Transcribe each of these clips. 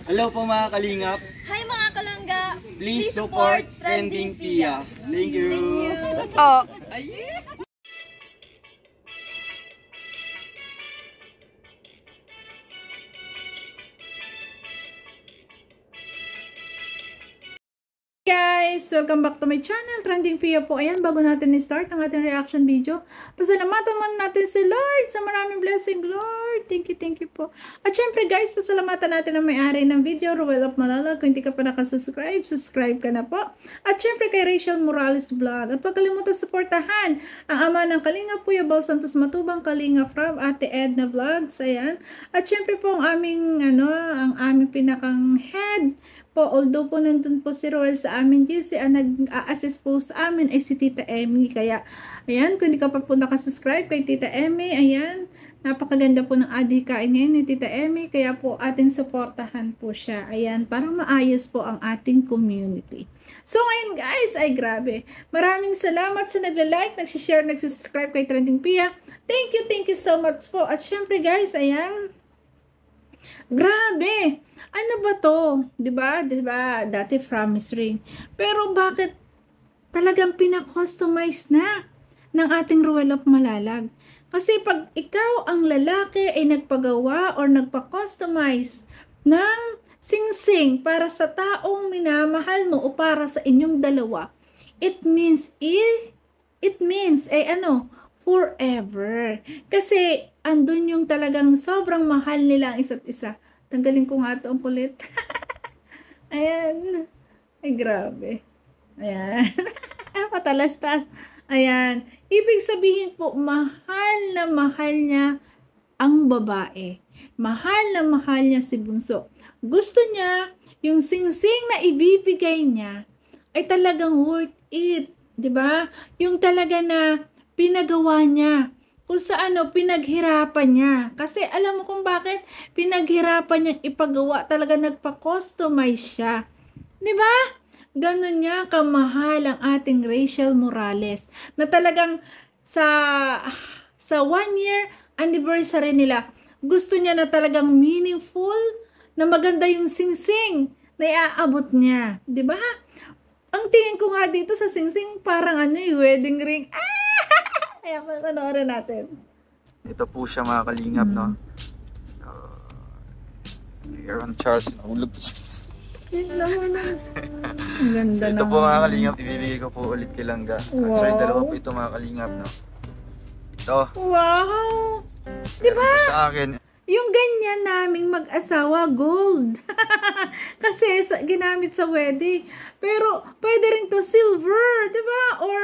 Hello po mga kalingap. Hi mga kalangga. Please support Trending Pia. Thank you. Oh. Guys, welcome back to my channel, Trending Pia po. Ayan, bago natin i-start ang ating reaction video, pasalamatan muna natin si Lord sa maraming blessing. Lord, thank you po. At syempre guys, pasalamatan natin ang may-ari ng video, Ruel of Malala. Kung hindi ka pa nakasubscribe, subscribe ka na po. At syempre kay Rachel Morales Vlog. At huwag kalimutan supportahan ang ama ng Kalinga, Kuya Bal Santos Matubang, Kalinga from Ate Edna Vlogs. Ayan. At syempre po ang aming, ang aming pinakang head po, although po nandun po si Roel sa amin GC, ang nag-a-assist po sa amin ay si Tita Emmy. Kaya, ayan, kung hindi ka pa po nakasubscribe kay Tita Emmy, ayan, napakaganda po ng adhikain ngayon ni Tita Emmy, kaya po ating supportahan po siya. Ayan, para maayos po ang ating community. So, ngayon guys, ay grabe. Maraming salamat sa nagla-like, nagsishare, nagsubscribe kay Trending Pia. Thank you so much po. At syempre guys, ayan, grabe. Ano ba to? 'Di ba? Dati promise ring. Pero bakit talagang pina-customize na ng ating Ruel of Malalag? Kasi pag ikaw ang lalaki ay nagpagawa or nagpa-customize ng singsing para sa taong minamahal mo o para sa inyong dalawa, it means forever. Kasi andun yung talagang sobrang mahal nila ang isa't isa. Tanggalin ko nga ito ang kulit. Ayan. Ay, grabe. Ayan. Patalastas. Ayan. Ibig sabihin po, mahal na mahal niya ang babae. Mahal na mahal niya si Bunso. Gusto niya, yung singsing na ibibigay niya ay talagang worth it. 'Di ba? Yung talaga na pinagawa niya. Kung sa pinaghirapan niya. Kasi alam mo kung bakit pinaghirapan niyang ipagawa. Talaga nagpa-customize siya. Diba? Ganun niya kamahal ang ating Rachel Morales. Na talagang sa 1 year anniversary nila, gusto niya na talagang meaningful, na maganda yung singsing na iaabot niya. Diba? Ang tingin ko nga dito sa singsing, parang wedding ring. Ayan, panoorin natin. Ito po siya mga kalingap, no? So, Aaron Charles, nahulog po siya. Ang ganda so, ito po mga kalingap, ibibigay ko po ulit kay Langga. Wow. Actually, dalawa po ito mga kalingap, no? Ito. Wow! Diba? Ito sa akin. Yung ganyan naming mag-asawa, gold. Kasi ginamit sa wedding. Pero pwede rin to silver, diba? Or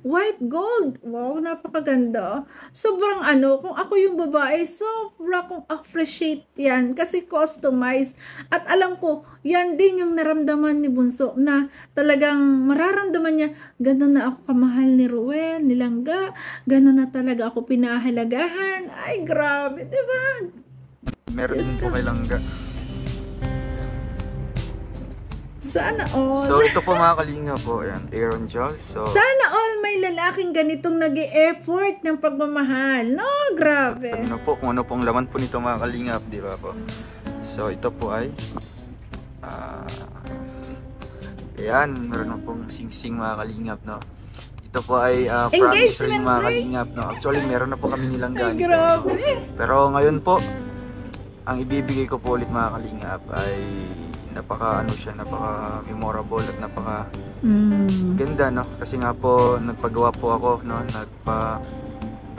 white gold. Wow, napakaganda. Sobrang kung ako yung babae, sobrang kong appreciate yan. Kasi customized. At alam ko, yan din yung naramdaman ni Bunso na talagang mararamdaman niya, gano'n na ako kamahal ni Ruel, ni Langga. Gano'n na talaga ako pinahalagahan. Ay, grabe, diba? Meron din po kay Langga. Sana all. So ito po mga kalinga po, ayan, Aaron Charles. So, sana all may lalaking ganitong nag-e-effort ng pagmamahal. No, grabe. Ano po, kung ano pong laman po nito mga kalingap, di ba po? So ito po ay ayan, meron na pong singsing mga kalingap, no? Ito po ay promise ring mga kalingap, no? Actually, meron na po kami nilang ganito. Grabe. No? Pero ngayon po, ang ibibigay ko po ulit mga kalingap ay napaka memorable at napaka ganda, no? Kasi nga po nagpagawa po ako, no?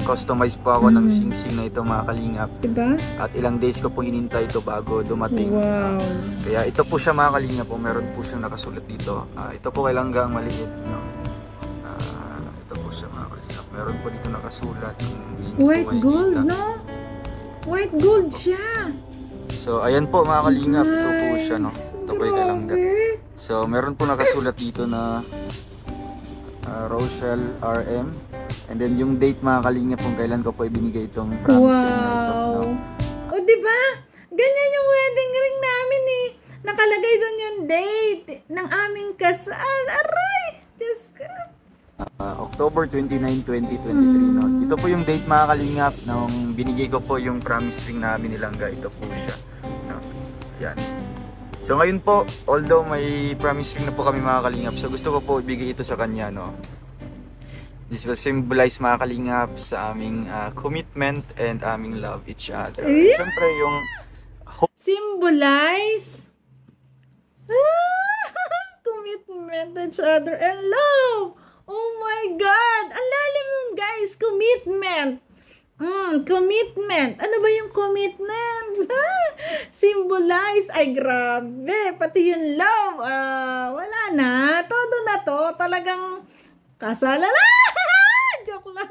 Customize po ako ng singsing na ito mga kalingap. Diba? At ilang days ko po hinintay ito bago dumating. Wow. Kaya ito po siya mga kalingap po, meron po siyang nakasulat dito. Ito po kay Langga ang maliit, no? Ito po siya mga kalingap. Meron po dito nakasulat. White gold, no? White gold siya. So, ayan po mga kalingap, nice. ito po siya, no? Ito po kay Langga. So, meron po nakasulat dito na Rochelle RM. And then yung date mga kalingap kung kailan ko po ibinigay itong promise na ito, no? O, diba? Ganyan yung wedding ring namin eh. Nakalagay doon yung date ng aming kasal. Aray! Diyos ka. October 29, 2023, no? Ito po yung date mga kalingap nung binigay ko po yung promise ring namin ni Langga. Ito po siya, no? Yan. So ngayon po, although may promise ring na po kami mga kalingap, so gusto ko po ibigay ito sa kanya, no. This will symbolize mga kalingap sa aming commitment and aming love each other. Siyempre yung symbolize commitment to each other and love. Oh my God! Ang lalim nun, guys. Commitment. Commitment. Ano ba yung commitment? Symbolize. Ay, grabe. Pati yung love. Wala na. Todo na to. Talagang kasala na. Joke lang.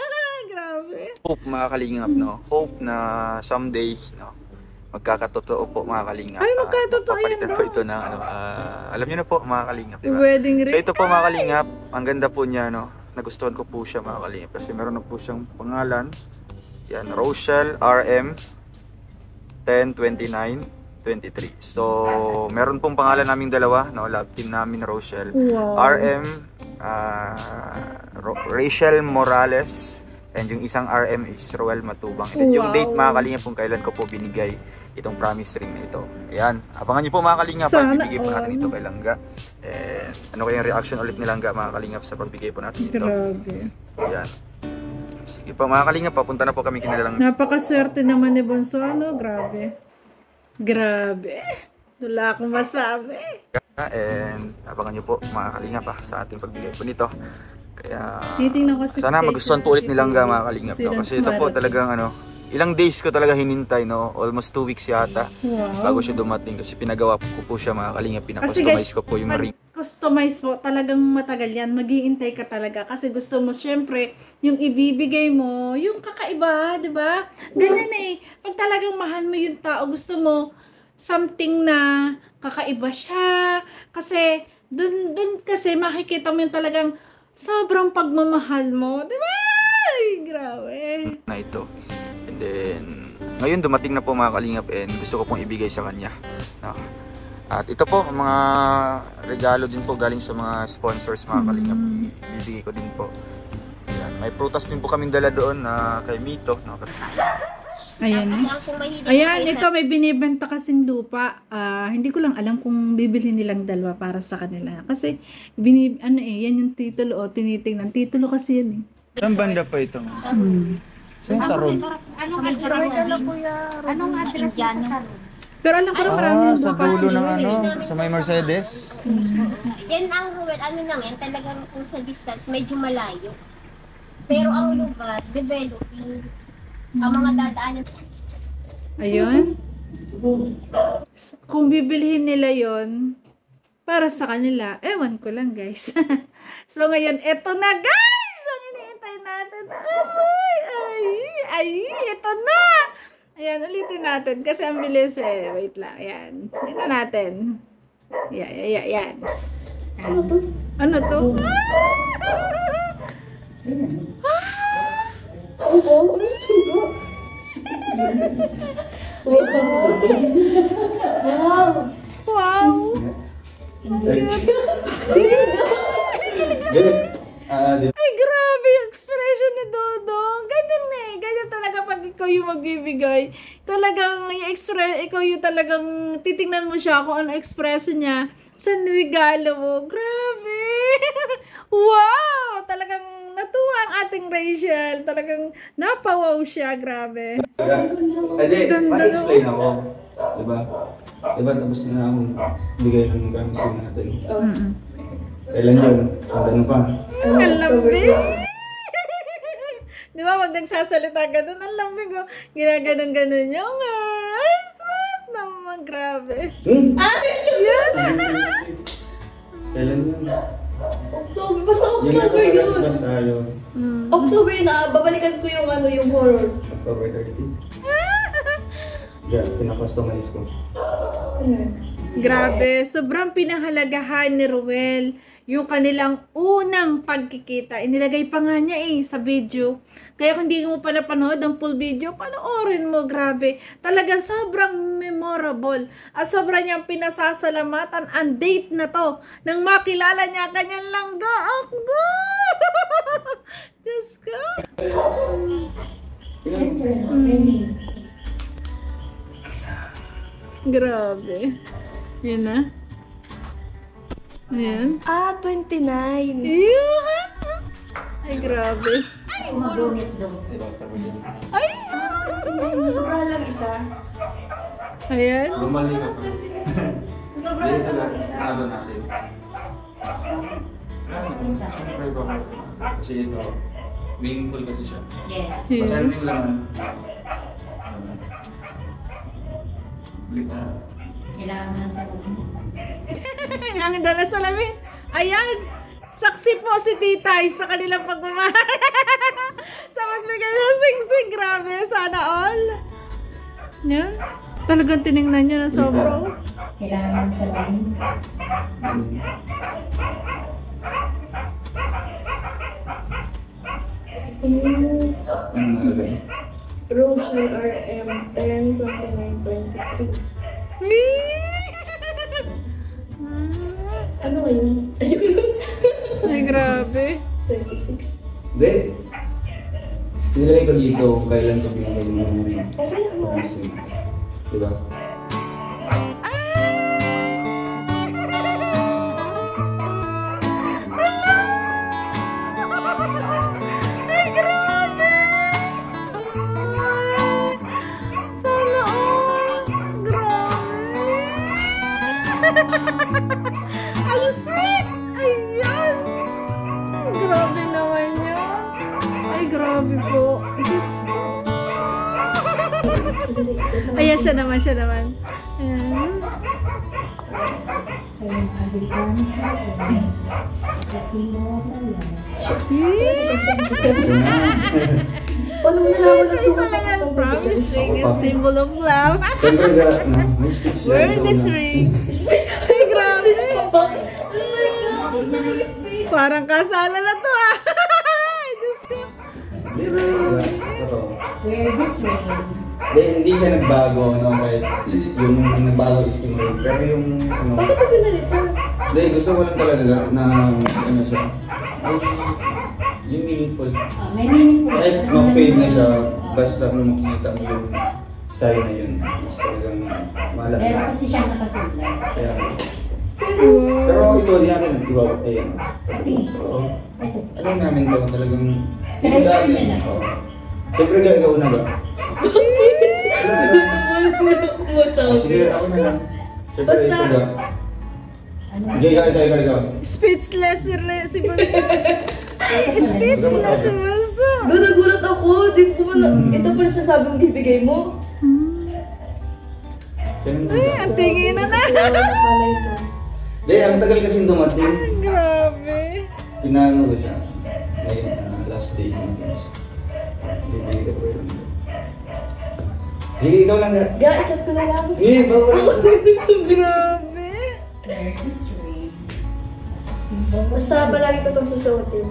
Grabe. hope mga kalingap, no. Hope na someday, no, magkakatotoo po mga kalingap. Ay, magkatotoo yan papalitan daw. po ito ng alam niyo na po mga kalingap, di ba? Wedding ring. So ito po mga kalingap, ang ganda po niya, no. Nagustuhan ko po siya mga kalingap kasi meron na po siyang pangalan. Yan, Rochelle RM 102923. So, meron pong pangalan naming dalawa, no, love team namin Rochelle. Wow. RM Rachel Morales, and yung isang RM is Roel Matubang. And yung Wow. date mga kalingap kung kailan ko po binigay itong promise ring na ito. Ayan, abangan niyo po mga kalingap, Sana bibigay po natin all. ito kay Langga. And ano kayang reaction ulit ni Langga mga kalingap sa pagbigay po natin ito. Grabe. Ayan. Sige po mga kalingap, papunta na po kami kinalang. Napakaswerte naman ni Bonso, ano? Grabe. Grabe. Wala akong masabi. And abangan niyo po mga kalingap sa ating pagbigay po nito. Kaya Titingnan ko si sana Tay magustuhan sa po ulit ni Langga CCTV. mga kalingap, no? Silang Kasi ito po Mara. talagang ilang days ko talaga hinintay, no? Almost 2 weeks yata Wow. bago siya dumating kasi pinagawa ko po siya mga kalingap, Kasi pinakustomize guys, ko po yung ring. customize po, talagang matagal yan. Mag-iintay ka talaga kasi gusto mo, syempre, yung ibibigay mo, yung kakaiba, di ba? Ganyan eh. Pag talagang mahal mo yung tao, gusto mo something na kakaiba siya. Kasi, dun kasi makikita mo yung talagang sobrang pagmamahal mo. Di ba? Ay, grabe. Na ito. And then ngayon dumating na po mga kalingap and gusto ko pong ibigay sa kanya, no? At ito po mga regalo din po galing sa mga sponsors mga kalingap, ibibigay ko din po. Ayan. May prutas din po kaming dala doon na kay Mito, no? Ayan. Kasi ang kung mahilig Ayan, kayo ito may binibenta kasing lupa. Hindi ko lang alam kung bibili nilang dalawa para sa kanila. Kasi, yan yung titulo o tinitingnan. Titulo kasi yan eh. Saan banda pa ito? Saan Tarong? Anong address sa Tarong? Pero alam ko na marami ng Sa lupa dulo sila. ng sa may Mercedes. Yan ang Ruel, ano lang yan, talagang kung sa distance, medyo malayo. Pero ang lugar, developing. Ang mga dadaanan. Ayun. Kung bibilihin nila yon para sa kanila, ewan ko lang guys. So ngayon, eto na guys! Ang hinihintay natin. Ay, eto na! Ayan, ulitin natin kasi ang bilis eh. Wait lang, ayan. Yan na natin. Yan. Ano to? Ano to? Wow! Ay, grabe yung expression ni Dodong. Ganyan eh. Ganyan talaga pag ikaw yung magbibigay. Talagang ikaw yung talagang titingnan mo siya kung ano expression niya sa regalo mo. Grabe! Wow! Talagang natuwa ang ating Rachel. Talagang napawaw siya. Grabe. Ade, Ganda, pa-explain ako. Diba? Diba tapos na akong bigay ng promise ring natin. Kailan yun? Ano pa? Ang lambing! Di ba, wag nagsasalita ganun, ang lambing ko. Ginaganon-ganon niya. Ay, sus naman, grabe. Yan! Kailan yun? October, basta Yung nasa October yun. Pagaspas tayo. October na, babalikan ko yung yung horror. October 30. Diyan, pinakustomize ko. Grabe, sobrang pinahalagahan ni Ruel yung kanilang unang pagkikita. Inilagay pa nga niya sa video. Kaya kung hindi mo pa napanood ang full video, panoorin mo, grabe. Talagang sobrang memorable. At sobrang niyang pinasasalamatan ang date na to. Nang makilala niya kanyang langga. Ako! Diyos ko! Grabe. Yun na. Ayan. 29. Iyuhan! Ay, grabe. Ay! Sobrang lang isa. Ayan. Bumali ka pa. Sobrang lang isa. Ano natin? Siyempre ba? Kasi ito, meaningful kasi siya. Yes. Masyado Yes. lang. Balik na. Kailangan mo ng salamin. Ang dala sa lamin. Ayan. Saksi po si Titay sa kanilang pagmamahal. Sa magbigay ng sing-sing. Grabe. Sana all. Yan. Talagang tinignan niya na sobrang. Kailangan mo ng salamin. Ano nalagay? Rochelle RM 10, 29, 23. Ano ngayon? Ay, grabe. 26. Hindi. Nilagay ko dito kung kailan ko binigay yung mga rin. Okay, ano? Diba? Ay, grabe. Sana all. Grabe. Ang sweet. Ayan. Grabe naman yun. Ay, grabe po. Diyos ko. Ayan, siya naman, siya naman. Ayan. So, yung Americanos sa simbolo ng love. Paano mo nalaman ng Ay, sukat pala ako? nga, promise ring is symbol of love. Siyempre may speech yan. Wear this ring. Ay, grabe. Oh my God! Nice. Parang kasala na to ah. Ay, Diyos ko. Totoo. Wear this ring. Hindi siya nagbago, ano, kahit yung nagbago is kinulit. Pero yung, ano, Bakit mo pinalito? hindi, gusto ko lang talaga na, ano siya, yung meaningful. May meaningful. Kahit ma-fade na siya, basta kung makikita mo yung sign na yun, is talagang malaki. Meron kasi siyang nakasulat. Kaya, pero ito, di natin, iba, ayun. Oo. Ito. Alam namin to, talagang, Treasure niya na. Oo. Siyempre, gagaw na ba? Sige, ako na lang. Siyempre, Basta. ito ba? Ano? Sige, ikaw. Speechless si Bunso. Speechless si Bunso. Gulat ako. Di ko man, ito pa rin sasabing bibigay mo. Ay, ang tingin na na. Wala na pala ito. Hindi, ang tagal kasing dumating. Grabe. Pinano ko siya. Ngayon, last day ko na siya. Bibigay ko yun. Sige, ikaw lang. Ga, i-chat ko na lang. Eh, bawal. Grabe. Wear this ring. As a symbol of Basta love. palagi ko itong susuotin.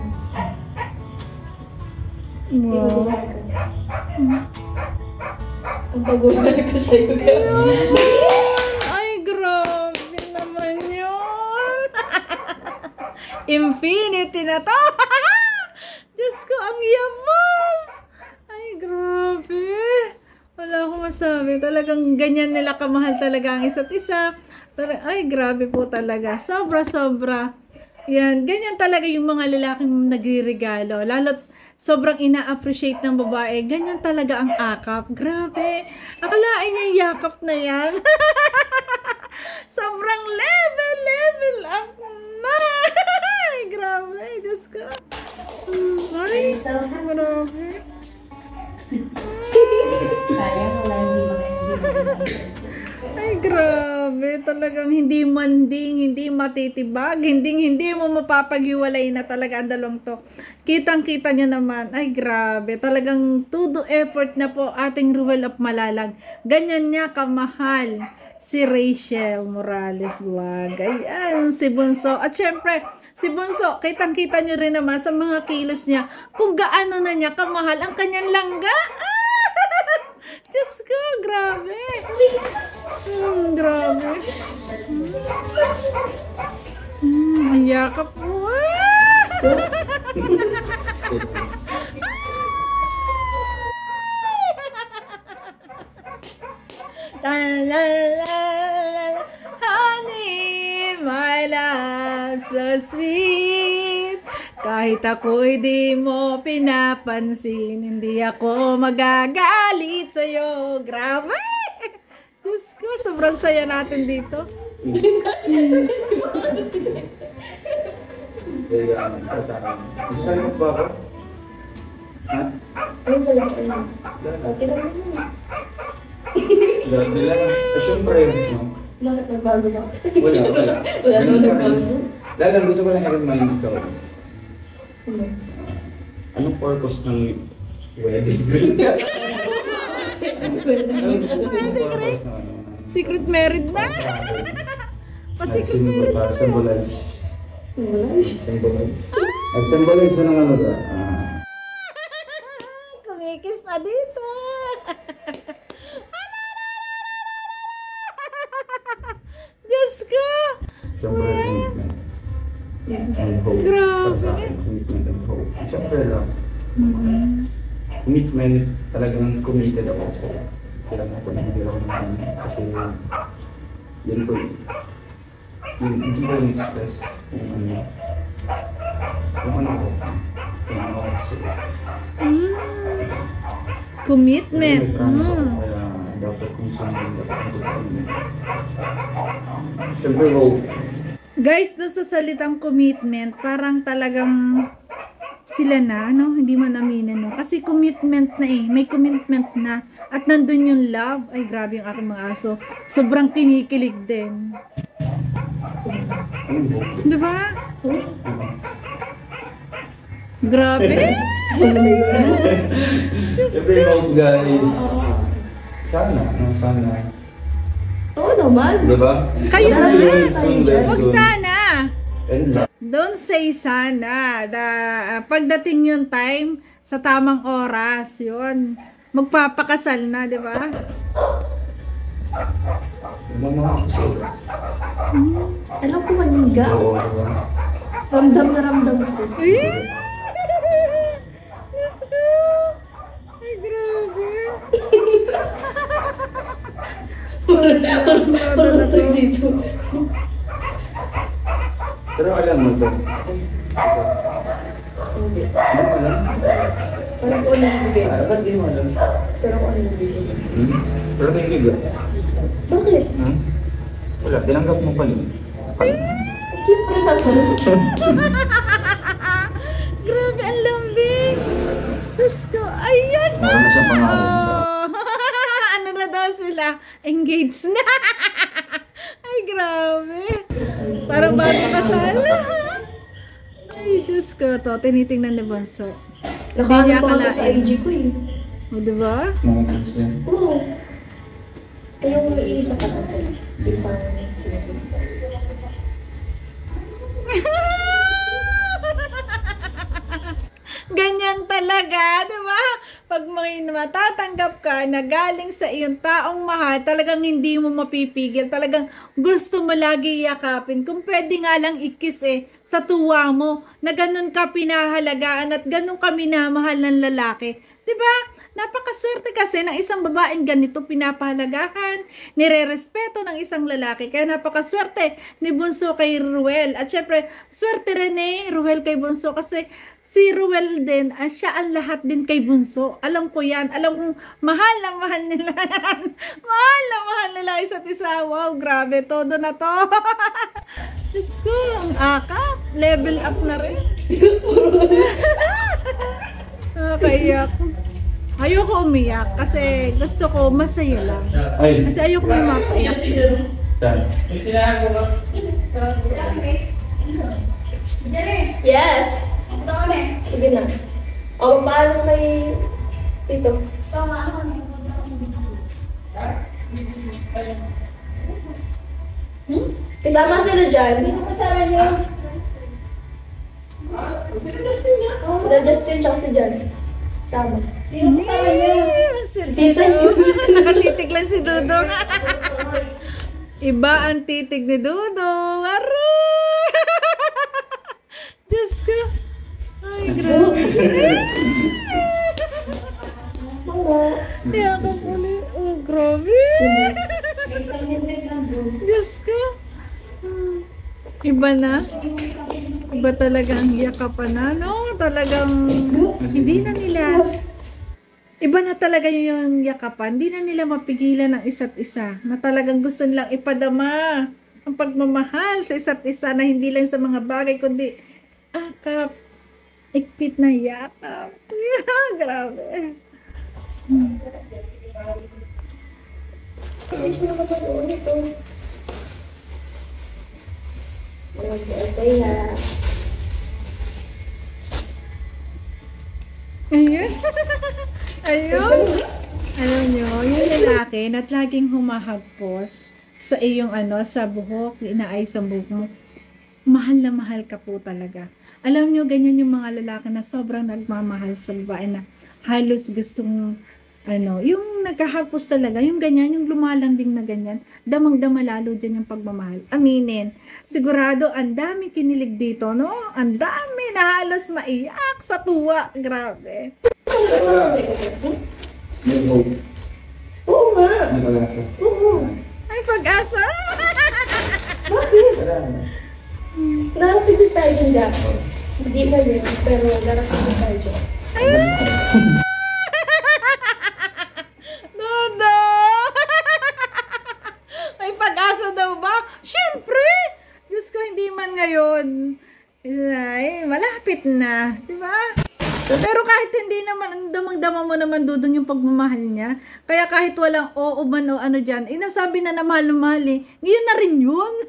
Hindi mo Wow. ginagawa. Ang pag-uwal ko sa'yo. Ay, grabe naman yun. Infinity na to. Diyos ko, ang yaman. Ay, grabe. Wala akong masabi. Talagang ganyan nila kamahal talaga ang isa't isa. Ay, grabe po talaga. Sobra. Yan, ganyan talaga yung mga lalaking nagre-regalo. Lalo't sobrang ina-appreciate ng babae. Ganyan talaga ang akap. Grabe. Akalain niya yung yakap na yan. Sobrang level up na. Ay, grabe. Diyos ko. Ay, grabe. Sayang wala hindi mga Ay, grabe. Talagang hindi manding, hindi matitibag, hindi mo mapapaghiwalay na talaga ang dalawang to. Kitang-kita nyo naman. Ay, grabe. Talagang todo effort na po ating Ruel of Malalag. Ganyan niya kamahal si Rachel Morales Vlog. Ayan, si Bunso. At syempre, si Bunso, kitang-kita nyo rin naman sa mga kilos niya kung gaano na niya kamahal ang kanyang langga. Diyos ko, grabe. Grabe. Ang yakap mo. La la la la la. love, so sweet. Kahit ako'y di mo pinapansin, hindi ako magagalit sa'yo. Grabe! Diyos ko, sobrang saya natin dito. Gusto mo ba ako? Ha? Ayun sa lang. Okay lang yun. Grabe lang. Siyempre. Bakit nagbago ba? Wala. Wala naman Ganun pa rin. nagbago. Lalang, gusto ko lang i-remind ikaw. Ano? Anong purpose ng wedding ring? Anong purpose ng ano? Secret married na. Pa-secret married na. Symbolize. Symbolize. Nag-symbolize na ng ano ba? Kumikis na dito. Diyos ko. Siyempre, commitment. And hope. Grabe. Para sa akin, commitment and hope. Siyempre lang. Commitment, talagang committed ako sa kailangan ko na hindi ako naman. Kasi yun ko hindi ko yung stress kung ano ko. Kung ano ko sila. Commitment. May promise ako, kaya dapat kung saan dapat ang totoo. Siyempre, hope. Guys, doon sa salitang commitment, parang talagang sila na, no? Hindi man aminin, no? Kasi commitment na eh. May commitment na. At nandun yung love. Ay, grabe yung aking mga aso. Sobrang kinikilig din. Anong hope? Di ba? Grabe. Siyempre, hope guys. Sana. Oo naman. Diba? Kayo na. Huwag Soon. sana. And love. Don't say sana. Pagdating yung time, sa tamang oras, yun. Magpapakasal na, di ba? Diba mga kasura? Alam ko maniga. Oo, diba? Ramdam na ramdam ko. Eh? Let's go! Ay, grabe. Parang natay dito. Pero alam mo to. Hindi. Ano mo alam? Parang ko ano yung bigay. Ba't di mo alam? Pero ko ano yung bigay. Pero nakinig ba? Bakit? Wala, tinanggap mo pa rin. Siyempre naman. Grabe, ang lambing. Diyos ko, ayan na. Meron na siyang pangalan sa... Ano na daw sila? Engaged na. Ay, grabe. Parang bago kasal. Ay, Diyos ko to. Tinitingnan ni Bonso. Hindi niya Nakaano pa ako sa akalain. IG ko eh. O, diba? Mga Christian. Oo. Ay, yung iisa pa lang sila. Isang sinasabi. Ganyan talaga, di ba? Pag may matatanggap ka na galing sa iyong taong mahal, talagang hindi mo mapipigil. Talagang gusto mo lagi yakapin. Kung pwede nga lang ikis sa tuwa mo, na ganun ka pinahalagaan at ganun ka minamahal ng lalaki. Di ba? Napakaswerte kasi ng isang babaeng ganito pinapahalagahan, nire-respeto ng isang lalaki. Kaya napakaswerte ni Bunso kay Ruel. At syempre, swerte rin Ruel kay Bunso kasi si Ruel din, siya ang lahat din kay Bunso. Alam ko yan. Alam kong mahal na mahal nila yan. Mahal na mahal nila isa't isa. Wow, grabe. Todo na to. Diyos ko, ang akap. Level up na rin. Nakaiyak. Ayoko umiyak kasi gusto ko masaya lang. Ay, Kasi ayoko may mapaiyak. saan? Yes! Sige na. O, paano may ito? Kasama sila dyan. Kasama niyo. Sila Justin tsaka si Jan. Sama. Sino kasama niyo? Si Tita niyo. Nakatitig lang si Dudong. Iba ang titig ni Dudong. Aray! Diyos ko. Ay, grabe. Kaya ka muli. Oh, grabe. Diyos ko. Iba na. Iba talaga ang yakapan na, no? Talagang hindi na nila, iba na talaga yung yakapan. Hindi na nila mapigilan ng isa't isa. Na talagang gusto nilang ipadama ang pagmamahal sa isa't isa na hindi lang sa mga bagay, kundi akap, ikpit na yakap. Grabe. Hindi mo naman ulit ito. Kaya, Ayun. Ayun. Alam nyo, yung lalaki na laging humahagpos sa iyong sa buhok, inaayos ang buhok mo, mahal na mahal ka po talaga. Alam nyo, ganyan yung mga lalaki na sobrang nagmamahal sa babae na halos gustong, yung nagkahagpos talaga, yung ganyan, yung lumalambing na ganyan, damang-dama lalo dyan yung pagmamahal. Aminin. Sigurado, ang dami kinilig dito, no? Ang dami na halos maiyak sa tuwa. Grabe. May hope. oo nga. May pag-asa. Oo. Ay, pag-asa. Nakapagod tayo dyan, Jaco. Hindi na yun, pero nakapagod tayo dyan. Dodo! May pag-asa daw ba? Siyempre! Diyos ko, hindi man ngayon. Ay, malapit na. Diba? Pero kahit hindi naman, damang-dama mo naman dudong yung pagmamahal niya. Kaya kahit walang oo man o ano dyan, nasabi na mahal na mahal eh. Ngayon na rin yun.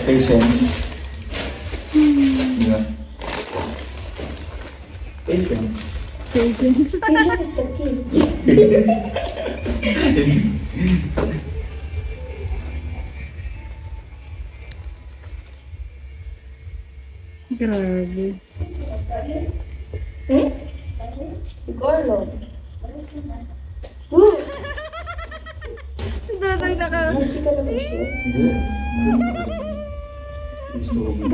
Patience. Yeah. Patience. Patience. Patient is the key. Grabe. Siguro. Si Dodoy naka... Hindi ka naman sure. Gusto ko.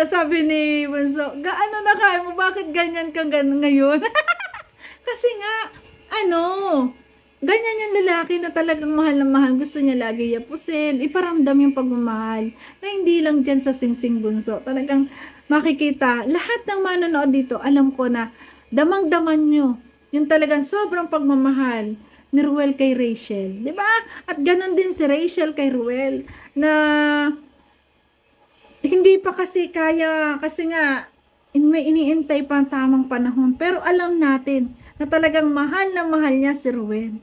Sabi ni Bunso, gaano na kaya mo? Bakit ganyan kang ngayon? Kasi nga, ganyan yung lalaki na talagang mahal na mahal. Gusto niya lagi yapusin, iparamdam yung pagmamahal. Na hindi lang dyan sa singsing Bunso. Talagang makikita, lahat ng manonood dito, alam ko na damang-daman nyo yung talagang sobrang pagmamahal ni Ruel kay Rachel. Diba? At ganun din si Rachel kay Ruel na hindi pa kasi kaya, kasi nga, may iniintay pa ang tamang panahon. Pero alam natin na talagang mahal na mahal niya si Ruel.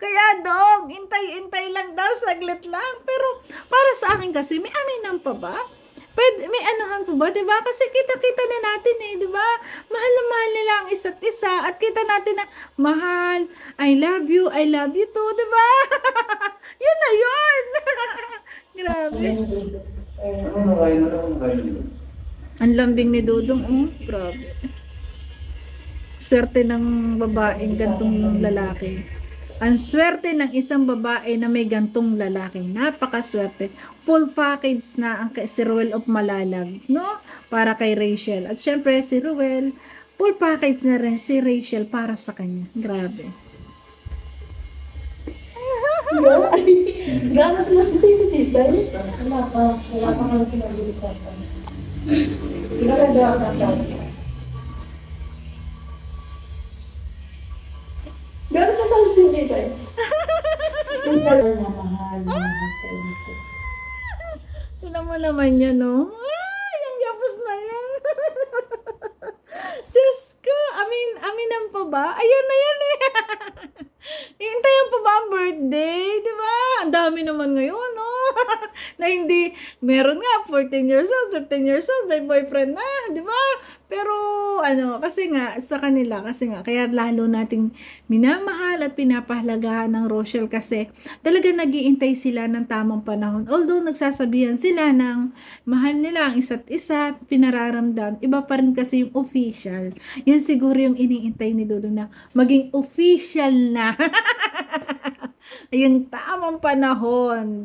Kaya dong, intay-intay lang daw, saglit lang. Pero para sa akin kasi, may aminan pa ba? Pwede, may anuhan pa ba? Diba? Kasi kita-kita na natin diba? Mahal na mahal nila ang isa't isa. At kita natin na, mahal, I love you too, diba? Yun na yun! Grabe. Ang lambing ni Dudong, grabe. Swerte ng babaeng gantong lalaki. Ang swerte ng isang babae na may gantong lalaki. Napakaswerte. Full package na ang si Ruel of Malalag, no? Para kay Rachel. At syempre si Ruel, full package na rin si Rachel para sa kanya. Grabe. Ganas lang kasi ito, guys. Wala pa kami pinag-uusapan. Pinaganda ako ng dati. Ganas sa salos din dito eh. Yung salos na mahal. Tignan mo naman yan, no? Ay, ang yapos na yan. Diyos ko, aminan pa ba? Ayan na yan eh. Hintayin pa ba ang birthday? Diba? Ang dami naman ngayon, no? Na hindi, meron nga, 14 years old, 15 years old, may boyfriend na, diba? Pero, kasi nga, sa kanila, kaya lalo nating minamahal at pinapahalagahan ng Rochelle kasi talaga nag-iintay sila ng tamang panahon. Although, nagsasabihan sila ng mahal nila ang isa't isa, pinararamdam, iba pa rin kasi yung official. Yun siguro yung iniintay ni Dodo na maging official na. Yung tamang panahon,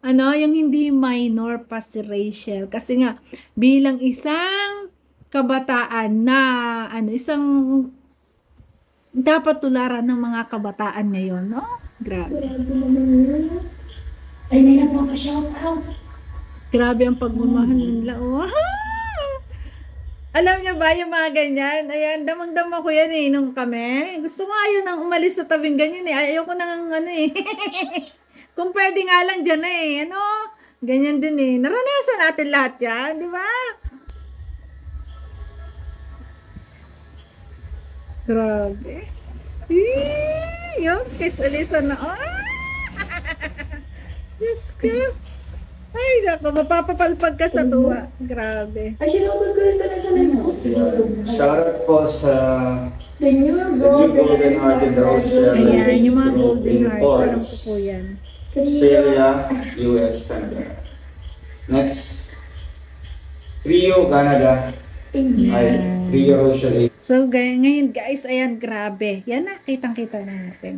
yung hindi minor pa si Rachel. Kasi nga, bilang isang kabataan na, isang dapat tularan ng mga kabataan ngayon, no? Grabe. Grabe naman yun. Ay, may nagpapa-shout out. Grabe ang pagmamahal nila. Oh. Alam niyo ba yung mga ganyan? Ayan, damang-dama ko yan eh, nung kami. Gusto ko ayaw nang umalis sa tabing ganyan eh. Ayoko nang ano eh. Kung pwede nga lang dyan eh. Ano? Ganyan din eh. Naranasan natin lahat yan, di ba? Grabe. Yun, kiss Alisa na. Ah! Diyos ko. Ay, naku, mapapapalpag ka sa tuwa. Grabe. Ay, sinutod ko ito na sa nanood. Shoutout po sa The new Golden golden Hearted Rochelle. Ayan, yung mga Group golden in heart. Force, Alam ko po yan. Australia, US, Canada. Next, Trio, Canada. Ay, Trio Rochelle. So, ngayon guys, ayan, grabe. Yan na, kitang-kita na natin.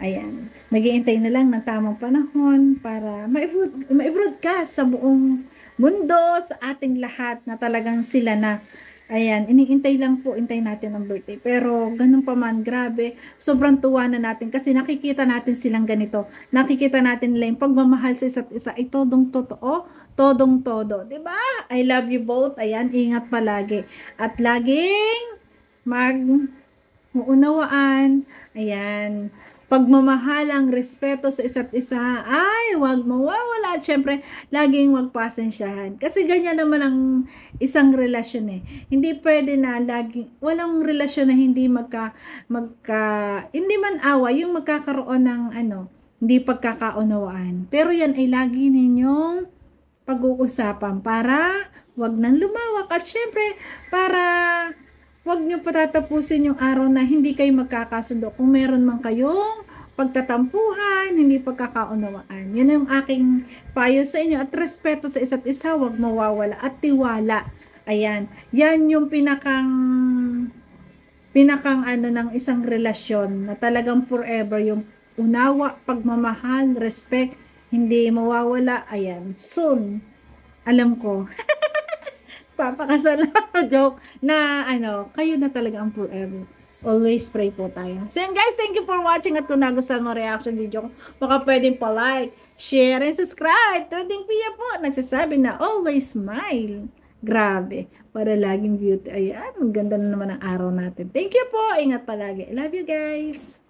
Ayan. Nag-iintay na lang ng tamang panahon para ma-broadcast sa buong mundo, sa ating lahat na talagang sila na. Ayan, iniintay lang po, intay natin ang birthday. Pero, ganun pa man, grabe. Sobrang tuwa na natin kasi nakikita natin silang ganito. Nakikita natin nila yung pagmamahal sa isa't isa ay todong totoo, todong todo. Diba? I love you both. Ayan, ingat palagi. At laging mag-uunawaan. Ayan. Pagmamahal, ang respeto sa isa't isa, ay wag mawawala. At syempre, laging magpasensyahan. Kasi ganyan naman ang isang relasyon eh. Hindi pwede na laging, walang relasyon na hindi hindi man away, yung magkakaroon ng hindi pagkakaunawaan. Pero yan ay lagi ninyong pag-uusapan para wag nang lumawak. At syempre, para wag nyo patatapusin yung araw na hindi kayo magkakasundo. Kung meron man kayong pagtatampuhan, hindi pagkakaunawaan. Yun ang aking payo sa inyo. At respeto sa isa't isa, wag mawawala. At tiwala. Ayan. Yan yung pinakang ng isang relasyon na talagang forever. Yung unawa, pagmamahal, respect, hindi mawawala. Ayan. Soon. Alam ko. Papakasal joke na kayo na talaga ang forever. Always pray po tayo. So yun guys, thank you for watching at kung nagustuhan mo reaction video ko, baka pwedeng pa-like, share, and subscribe. Trending Pia po, nagsasabi na always smile. Grabe, para laging beauty. Ayan, ang ganda na naman ang araw natin. Thank you po, ingat palagi. I love you guys.